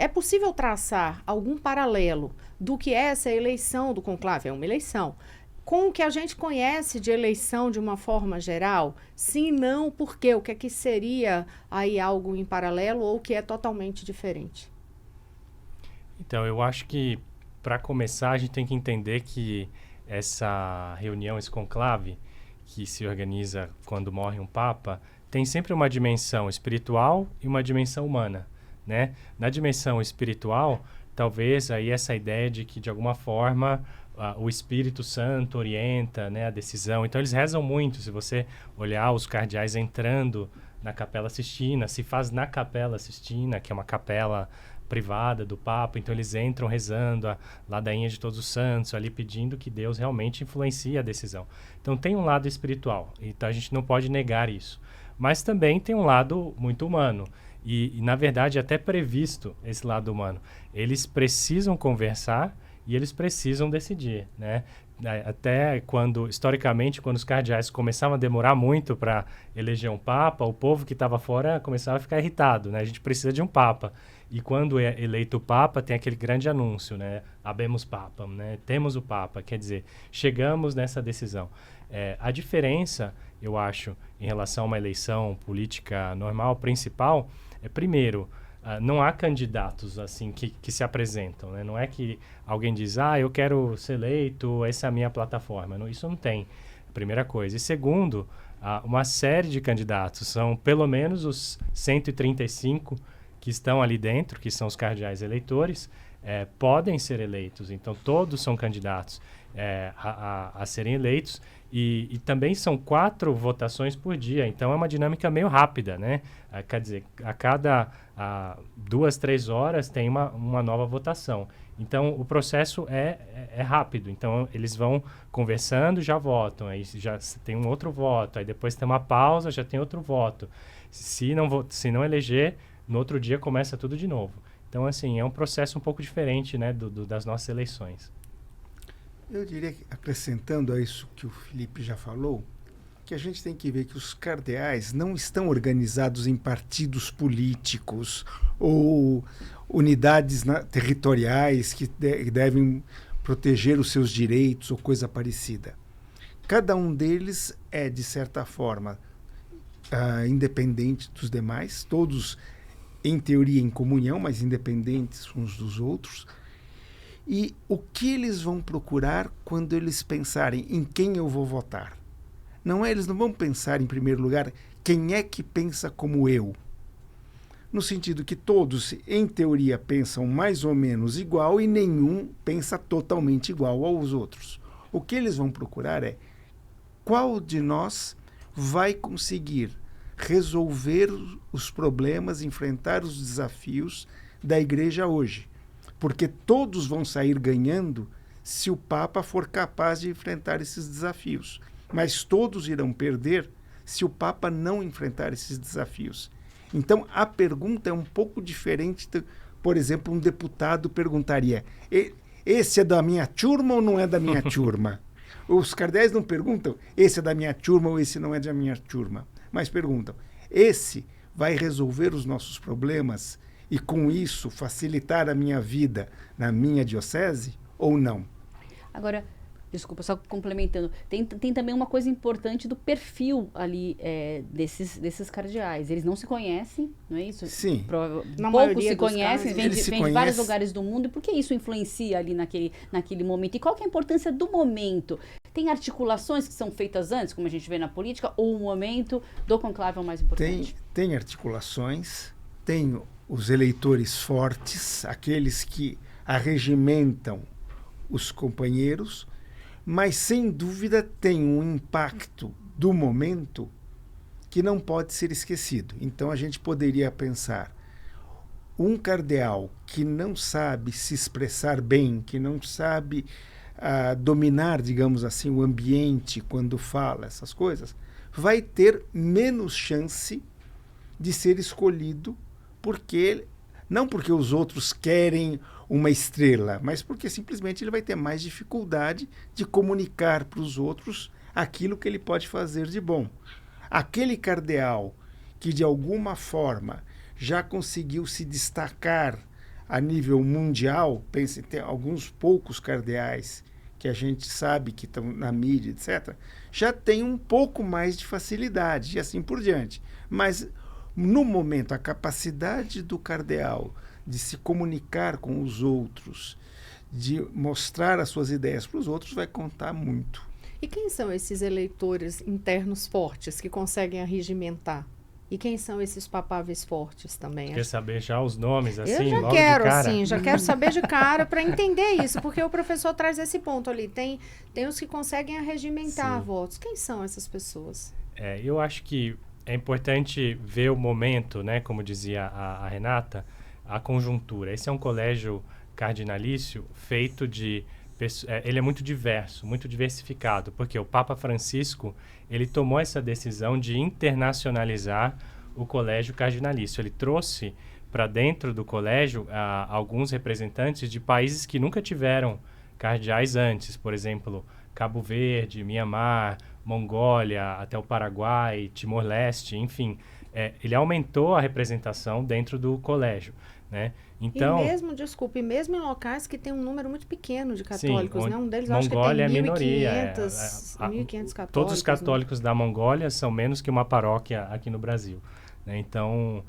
É possível traçar algum paralelo do que é essa eleição do conclave? É uma eleição. Com o que a gente conhece de eleição de uma forma geral? Sim, não, por quê? O que é que seria aí algo em paralelo ou que é totalmente diferente? Então, eu acho que, para começar, a gente tem que entender que essa reunião, esse conclave, que se organiza quando morre um papa, tem sempre uma dimensão espiritual e uma dimensão humana, né? Na dimensão espiritual, talvez aí essa ideia de que, de alguma forma, o Espírito Santo orienta, né, a decisão. Então, eles rezam muito. Se você olhar os cardeais entrando na Capela Sistina, se faz na Capela Sistina, que é uma capela privada do Papa, então eles entram rezando a ladainha de todos os santos, ali pedindo que Deus realmente influencie a decisão. Então tem um lado espiritual, então a gente não pode negar isso. Mas também tem um lado muito humano, e na verdade é até previsto esse lado humano. Eles precisam conversar e eles precisam decidir, né? Até quando, historicamente, quando os cardeais começavam a demorar muito para eleger um papa, o povo que estava fora começava a ficar irritado, né? A gente precisa de um papa. E quando é eleito o papa, tem aquele grande anúncio, né? Habemus papam, né? Temos o papa, quer dizer, chegamos nessa decisão. A diferença, eu acho, em relação a uma eleição política normal, principal, primeiro, não há candidatos assim que se apresentam, né? Não é que alguém diz, eu quero ser eleito, essa é a minha plataforma. Não, isso não tem, primeira coisa. E segundo, uma série de candidatos, são pelo menos os 135 que estão ali dentro, que são os cardeais eleitores, podem ser eleitos. Então, todos são candidatos a serem eleitos. E também são 4 votações por dia. Então, é uma dinâmica meio rápida, né? Quer dizer, a cada 2, 3 horas tem uma nova votação. Então, o processo é rápido. Então, eles vão conversando, já votam. Aí já tem um outro voto. Aí depois tem uma pausa, já tem outro voto. Se não eleger, no outro dia começa tudo de novo. Então, assim, é um processo um pouco diferente, né, das nossas eleições. Eu diria que, acrescentando a isso que o Felipe já falou, que a gente tem que ver que os cardeais não estão organizados em partidos políticos ou unidades territoriais que devem proteger os seus direitos ou coisa parecida. Cada um deles é, de certa forma, independente dos demais, todos, em teoria, em comunhão, mas independentes uns dos outros. E o que eles vão procurar quando eles pensarem em quem eu vou votar? Eles não vão pensar, em primeiro lugar, quem é que pensa como eu. No sentido que todos, em teoria, pensam mais ou menos igual e nenhum pensa totalmente igual aos outros. O que eles vão procurar é qual de nós vai conseguir resolver os problemas, enfrentar os desafios da igreja hoje. Porque todos vão sair ganhando se o Papa for capaz de enfrentar esses desafios. Mas todos irão perder se o Papa não enfrentar esses desafios. Então, a pergunta é um pouco diferente. Por exemplo, um deputado perguntaria, esse é da minha turma ou não é da minha turma? Os cardeais não perguntam, esse é da minha turma ou esse não é da minha turma. Mas perguntam, esse vai resolver os nossos problemas e, com isso, facilitar a minha vida na minha diocese ou não? Agora, desculpa, só complementando, tem também uma coisa importante do perfil ali desses cardeais. Eles não se conhecem, não é isso? Sim. Poucos se conhecem, vêm de vários lugares do mundo. E por que isso influencia ali naquele momento? E qual que é a importância do momento? Tem articulações que são feitas antes, como a gente vê na política, ou o momento do conclave é o mais importante? Tem articulações, tem os eleitores fortes, aqueles que arregimentam os companheiros, mas sem dúvida tem um impacto do momento que não pode ser esquecido. Então a gente poderia pensar, um cardeal que não sabe se expressar bem, que não sabe dominar, digamos assim, o ambiente quando fala essas coisas, vai ter menos chance de ser escolhido, não porque os outros querem uma estrela, mas porque simplesmente ele vai ter mais dificuldade de comunicar para os outros aquilo que ele pode fazer de bom. Aquele cardeal que de alguma forma já conseguiu se destacar a nível mundial, pense, tem alguns poucos cardeais que a gente sabe que estão na mídia, etc., já tem um pouco mais de facilidade e assim por diante. Mas, no momento, a capacidade do cardeal de se comunicar com os outros, de mostrar as suas ideias para os outros, vai contar muito. E quem são esses eleitores internos fortes que conseguem arregimentar? E quem são esses papáveis fortes também? Quer saber já os nomes, assim, eu já logo quero, de cara? assim, já quero saber de cara para entender isso, porque o professor traz esse ponto ali. Tem os que conseguem arregimentar votos. Quem são essas pessoas? Eu acho que é importante ver o momento, né? Como dizia a Renata, a conjuntura. Esse é um colégio cardinalício feito de... ele é muito diverso, muito diversificado, porque o Papa Francisco, ele tomou essa decisão de internacionalizar o colégio cardinalício. Ele trouxe para dentro do colégio alguns representantes de países que nunca tiveram cardeais antes, por exemplo, Cabo Verde, Mianmar, Mongólia, até o Paraguai, Timor-Leste, enfim. Ele aumentou a representação dentro do colégio, né? Então, e mesmo em locais que tem um número muito pequeno de católicos, né? Um deles Mongólia acho que tem minoria. 1.500 católicos. Todos os católicos da Mongólia são menos que uma paróquia aqui no Brasil, né? Então,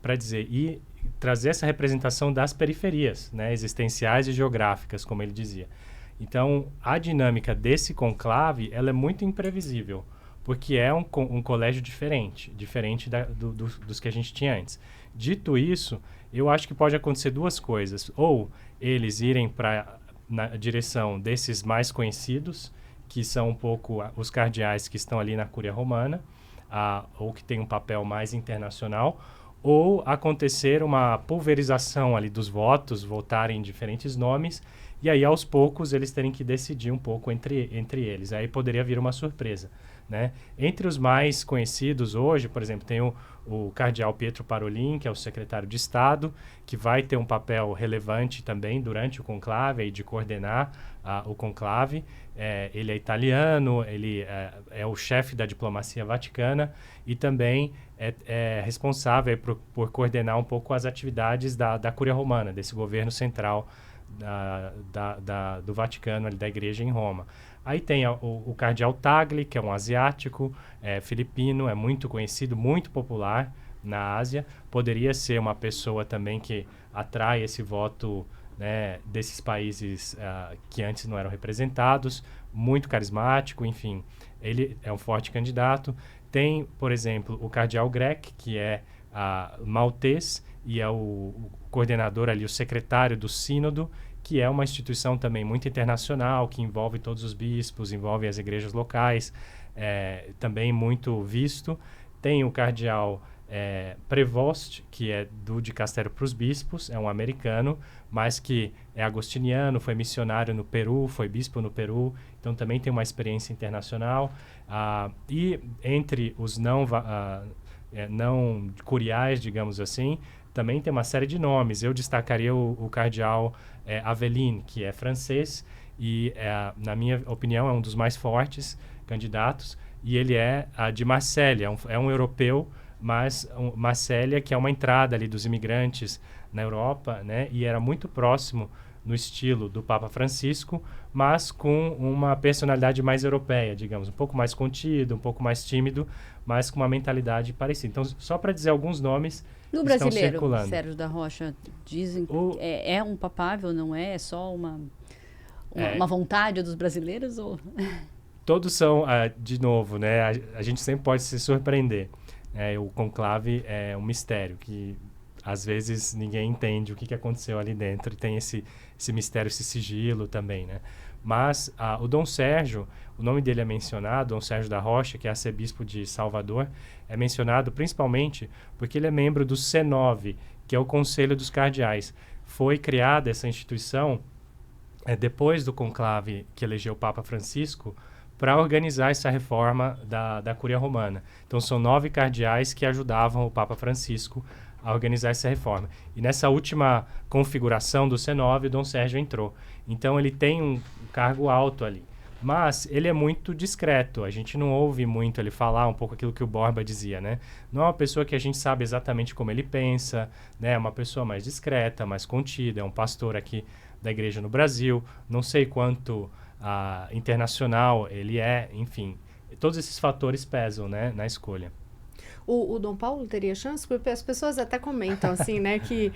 para dizer, e trazer essa representação das periferias, né? Existenciais e geográficas, como ele dizia. Então, a dinâmica desse conclave, ela é muito imprevisível, porque é um colégio diferente dos que a gente tinha antes. Dito isso, eu acho que pode acontecer duas coisas. Ou eles irem na direção desses mais conhecidos, que são um pouco os cardeais que estão ali na Cúria Romana, ou que tem um papel mais internacional, ou acontecer uma pulverização ali dos votos, votarem em diferentes nomes, e aí aos poucos eles terem que decidir um pouco entre eles. Aí poderia vir uma surpresa, né? Entre os mais conhecidos hoje, por exemplo, tem o cardeal Pietro Parolin, que é o secretário de Estado, que vai ter um papel relevante também durante o conclave, aí de coordenar o conclave. Ele é italiano, ele é o chefe da diplomacia vaticana e também é responsável por coordenar um pouco as atividades da Cúria Romana, desse governo central do Vaticano, ali, da igreja em Roma. Aí tem o cardeal Tagle, que é um asiático, filipino, é muito conhecido, muito popular na Ásia. Poderia ser uma pessoa também que atrai esse voto, né, desses países que antes não eram representados, muito carismático, enfim. Ele é um forte candidato. Tem, por exemplo, o cardeal Grech, que é maltês e é o coordenador ali, o secretário do sínodo, que é uma instituição também muito internacional, que envolve todos os bispos, envolve as igrejas locais, também muito visto. Tem o cardeal Prevost, que é do dicastério para os bispos, é um americano, mas que é agostiniano, foi missionário no Peru, foi bispo no Peru, então também tem uma experiência internacional. E entre os não curiais, digamos assim, também tem uma série de nomes. Eu destacaria o cardeal Aveline, que é francês e, na minha opinião, é um dos mais fortes candidatos. E ele é de Marselha, é um europeu, mas Marselha, que é uma entrada ali dos imigrantes na Europa, né? E era muito próximo no estilo do Papa Francisco, mas com uma personalidade mais europeia, digamos, um pouco mais contido, um pouco mais tímido, mas com uma mentalidade parecida. Então, só para dizer alguns nomes no que estão brasileiro, circulando. Sérgio da Rocha, dizem que é um papável, não é? É só uma vontade dos brasileiros? Ou... Todos são, de novo, né? A gente sempre pode se surpreender. O conclave é um mistério que às vezes ninguém entende o que aconteceu ali dentro, e tem esse mistério, esse sigilo também, né? Mas o Dom Sérgio, o nome dele é mencionado, Dom Sérgio da Rocha, que é arcebispo de Salvador, é mencionado principalmente porque ele é membro do C9, que é o Conselho dos Cardeais. Foi criada essa instituição depois do conclave que elegeu o Papa Francisco, para organizar essa reforma da Cúria Romana. Então, são 9 cardeais que ajudavam o Papa Francisco a organizar essa reforma. E nessa última configuração do C9, o Dom Sérgio entrou. Então, ele tem um cargo alto ali. Mas ele é muito discreto, a gente não ouve muito ele falar um pouco aquilo que o Borba dizia, né? Não é uma pessoa que a gente sabe exatamente como ele pensa, né? É uma pessoa mais discreta, mais contida, é um pastor aqui da igreja no Brasil, não sei quanto internacional ele é, enfim, todos esses fatores pesam, né, na escolha. O Dom Paulo teria chance? Porque as pessoas até comentam assim, né, que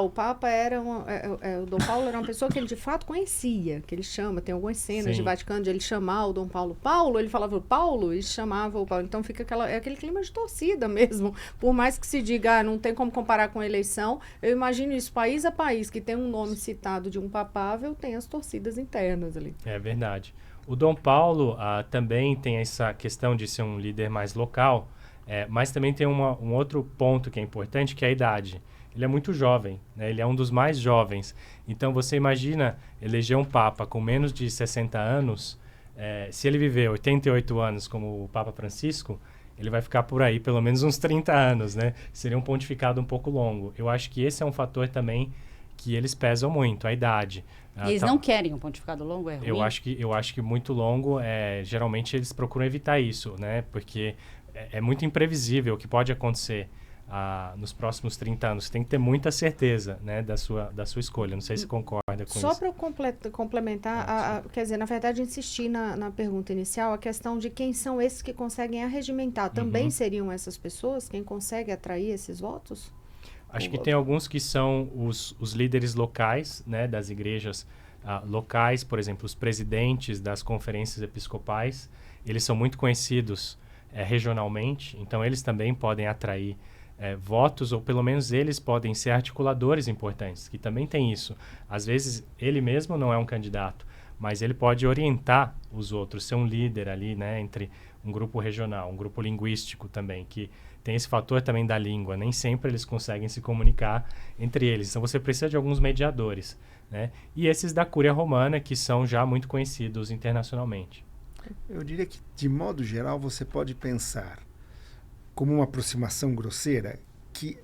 o Papa era o Dom Paulo era uma pessoa que ele de fato conhecia, que ele chama, tem algumas cenas de Vaticano de ele chamar o Dom Paulo, ele falava Paulo e chamava o Paulo, então fica aquele clima de torcida mesmo, por mais que se diga, não tem como comparar com a eleição, eu imagino isso, país a país, que tem um nome citado de um papável, tem as torcidas internas ali. É verdade. O Dom Paulo também tem essa questão de ser um líder mais local, mas também tem um outro ponto que é importante, que é a idade. Ele é muito jovem, né? Ele é um dos mais jovens. Então, você imagina eleger um Papa com menos de 60 anos, se ele viver 88 anos como o Papa Francisco, ele vai ficar por aí pelo menos uns 30 anos, né? Seria um pontificado um pouco longo. Eu acho que esse é um fator também que eles pesam muito, a idade. E eles não querem um pontificado longo, é ruim? Eu acho que muito longo, geralmente eles procuram evitar isso, né? Porque é muito imprevisível o que pode acontecer nos próximos 30 anos. Você tem que ter muita certeza, né, da sua escolha. Não sei se concorda com isso. Só para eu complementar, quer dizer, na verdade, insistir na pergunta inicial, a questão de quem são esses que conseguem arregimentar. Também seriam essas pessoas quem consegue atrair esses votos? Acho que tem alguns que são os líderes locais, né, das igrejas locais, por exemplo, os presidentes das conferências episcopais. Eles são muito conhecidos regionalmente, então eles também podem atrair votos, ou pelo menos eles podem ser articuladores importantes, que também tem isso. Às vezes ele mesmo não é um candidato, mas ele pode orientar os outros, ser um líder ali, né, entre um grupo regional, um grupo linguístico também, que tem esse fator também da língua. Nem sempre eles conseguem se comunicar entre eles, então você precisa de alguns mediadores, né? E esses da Cúria Romana, que são já muito conhecidos internacionalmente. Eu diria que, de modo geral, você pode pensar, como uma aproximação grosseira, que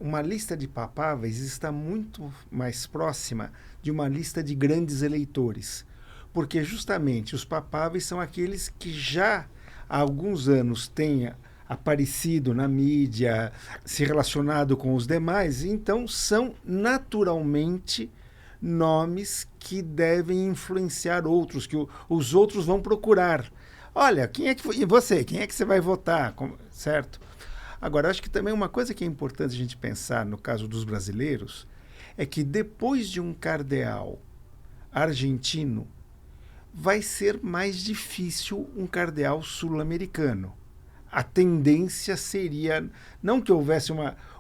uma lista de papáveis está muito mais próxima de uma lista de grandes eleitores. Porque, justamente, os papáveis são aqueles que já há alguns anos têm aparecido na mídia, se relacionado com os demais, então são naturalmente nomes que devem influenciar outros, que os outros vão procurar. Olha, quem é que você vai votar, certo? Agora, acho que também uma coisa que é importante a gente pensar no caso dos brasileiros é que depois de um cardeal argentino, vai ser mais difícil um cardeal sul-americano. A tendência seria, não que houvesse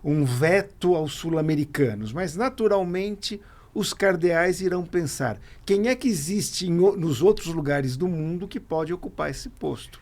um veto aos sul-americanos, mas naturalmente os cardeais irão pensar quem é que existe nos outros lugares do mundo que pode ocupar esse posto.